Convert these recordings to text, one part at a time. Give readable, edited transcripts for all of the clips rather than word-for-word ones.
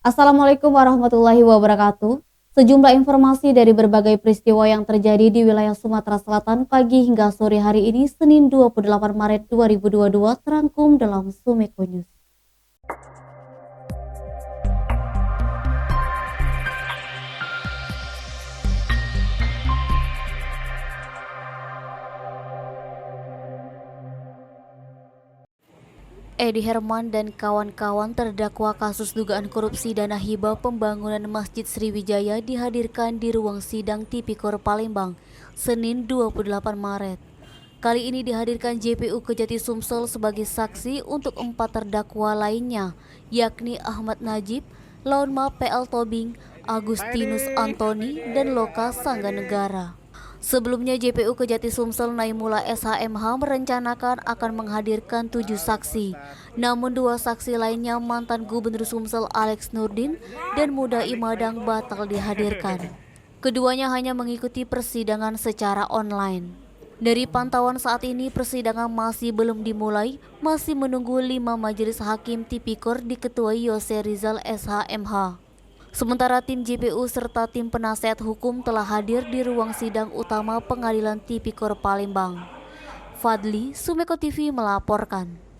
Assalamualaikum warahmatullahi wabarakatuh. Sejumlah informasi dari berbagai peristiwa yang terjadi di wilayah Sumatera Selatan pagi hingga sore hari ini Senin 28 Maret 2022 terangkum dalam Sumeko News. Edi Herman dan kawan-kawan terdakwa kasus dugaan korupsi dana hibah pembangunan Masjid Sriwijaya dihadirkan di ruang sidang Tipikor Palembang, Senin 28 Maret. Kali ini dihadirkan JPU Kejati Sumsel sebagai saksi untuk 4 terdakwa lainnya, yakni Ahmad Najib, Launma PL Tobing, Agustinus Antoni, dan Loka Sangganegara. Sebelumnya JPU Kejati Sumsel Naimullah SHMH merencanakan akan menghadirkan 7 saksi. Namun 2 saksi lainnya mantan Gubernur Sumsel Alex Nurdin dan Muda Imadang batal dihadirkan. Keduanya hanya mengikuti persidangan secara online. Dari pantauan saat ini persidangan masih belum dimulai, masih menunggu 5 majelis hakim tipikor diketuai Yose Rizal SHMH. Sementara tim JPU serta tim penasehat hukum telah hadir di ruang sidang utama Pengadilan Tipikor Palembang. Fadli, Sumeko TV melaporkan.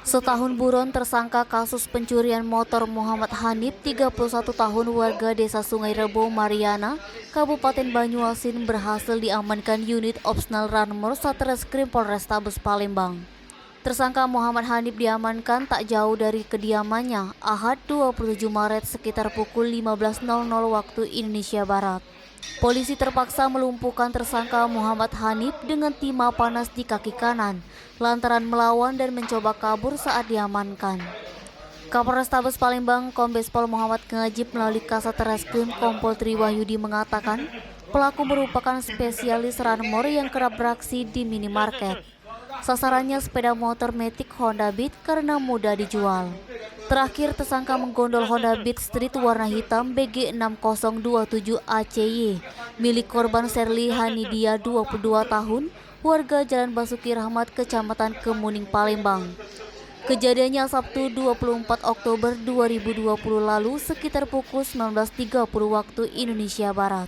Setahun buron tersangka kasus pencurian motor Muhammad Hanif, 31 tahun warga Desa Sungai Rebo, Mariana, Kabupaten Banyuasin berhasil diamankan unit Opsnal Ranmor Satreskrim Polrestabes Palembang. Tersangka Muhammad Hanif diamankan tak jauh dari kediamannya Ahad 27 Maret sekitar pukul 15.00 waktu Indonesia Barat. Polisi terpaksa melumpuhkan tersangka Muhammad Hanif dengan timah panas di kaki kanan lantaran melawan dan mencoba kabur saat diamankan. Kapolrestabes Palembang Kombes Pol Muhammad Ngajib melalui Kasat Reskrim Kompol Tri Wahyudi mengatakan pelaku merupakan spesialis ranmor yang kerap beraksi di minimarket. Sasarannya sepeda motor Matic Honda Beat karena mudah dijual. Terakhir, tersangka menggondol Honda Beat Street warna hitam BG6027 ACY milik korban Serli Hanidia 22 tahun, warga Jalan Basuki Rahmat, Kecamatan Kemuning, Palembang. Kejadiannya Sabtu 24 Oktober 2020 lalu sekitar pukul 19.30 waktu Indonesia Barat.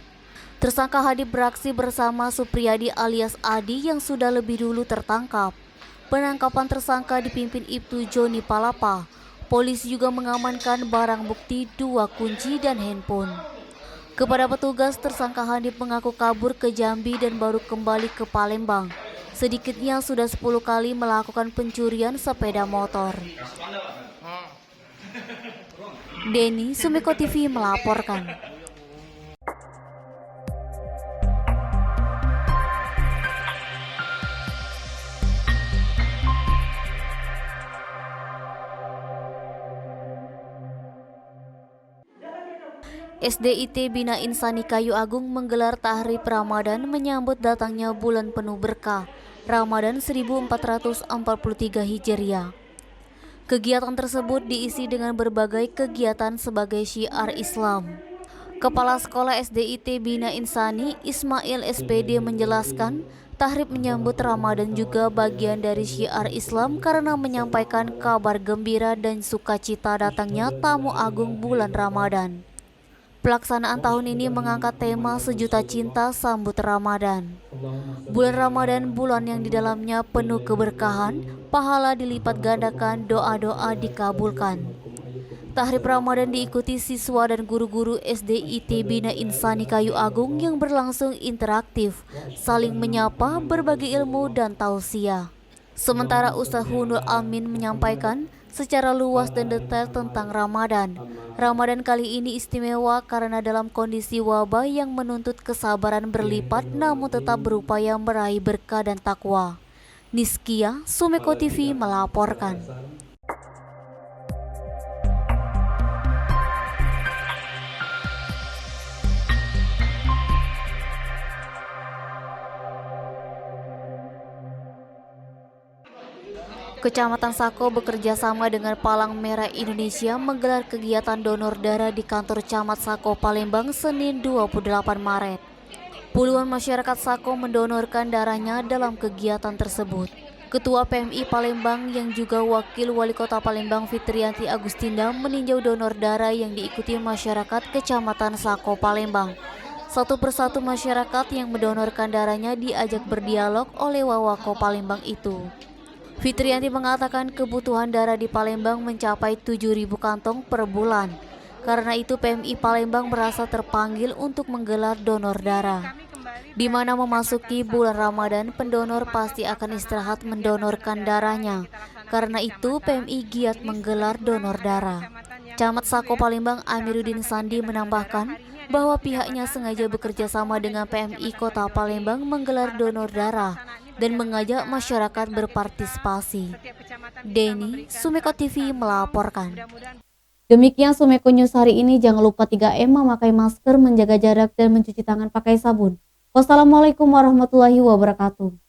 Tersangka Hadi beraksi bersama Supriyadi alias Adi yang sudah lebih dulu tertangkap. Penangkapan tersangka dipimpin Ibtu Joni Palapa. Polisi juga mengamankan barang bukti 2 kunci dan handphone. Kepada petugas, tersangka Hanif mengaku kabur ke Jambi dan baru kembali ke Palembang. Sedikitnya sudah 10 kali melakukan pencurian sepeda motor. Denny, Sumeko TV melaporkan. SDIT Bina Insani Kayu Agung menggelar tahrib Ramadan menyambut datangnya bulan penuh berkah, Ramadan 1443 Hijriah. Kegiatan tersebut diisi dengan berbagai kegiatan sebagai syiar Islam. Kepala Sekolah SDIT Bina Insani, Ismail SPD menjelaskan, tahrib menyambut Ramadan juga bagian dari syiar Islam karena menyampaikan kabar gembira dan sukacita datangnya tamu agung bulan Ramadan. Pelaksanaan tahun ini mengangkat tema Sejuta Cinta Sambut Ramadan. Bulan Ramadan, bulan yang di dalamnya penuh keberkahan, pahala dilipat gandakan, doa-doa dikabulkan. Tahrib Ramadan diikuti siswa dan guru-guru SDIT Bina Insani Kayu Agung yang berlangsung interaktif, saling menyapa, berbagi ilmu dan tausiah. Sementara Ustaz Hunul Amin menyampaikan secara luas dan detail tentang Ramadan. Ramadan kali ini istimewa karena dalam kondisi wabah yang menuntut kesabaran berlipat namun tetap berupaya meraih berkah dan takwa. Niskia, Sumeko TV melaporkan. Kecamatan Sako bekerja sama dengan Palang Merah Indonesia menggelar kegiatan donor darah di kantor Camat Sako Palembang Senin 28 Maret. Puluhan masyarakat Sako mendonorkan darahnya dalam kegiatan tersebut. Ketua PMI Palembang yang juga Wakil Wali Kota Palembang Fitriyanti Agustinda meninjau donor darah yang diikuti masyarakat Kecamatan Sako Palembang. Satu persatu masyarakat yang mendonorkan darahnya diajak berdialog oleh Wawako Palembang itu. Fitriyanti mengatakan kebutuhan darah di Palembang mencapai 7.000 kantong per bulan. Karena itu PMI Palembang merasa terpanggil untuk menggelar donor darah. Di mana memasuki bulan Ramadan, pendonor pasti akan istirahat mendonorkan darahnya. Karena itu PMI giat menggelar donor darah. Camat Sako Palembang Amiruddin Sandi menambahkan bahwa pihaknya sengaja bekerja sama dengan PMI Kota Palembang menggelar donor darah dan mengajak masyarakat berpartisipasi. Denny, Sumeko TV melaporkan. Demikian Sumeko News hari ini. Jangan lupa 3M, memakai masker, menjaga jarak, dan mencuci tangan pakai sabun. Wassalamualaikum warahmatullahi wabarakatuh.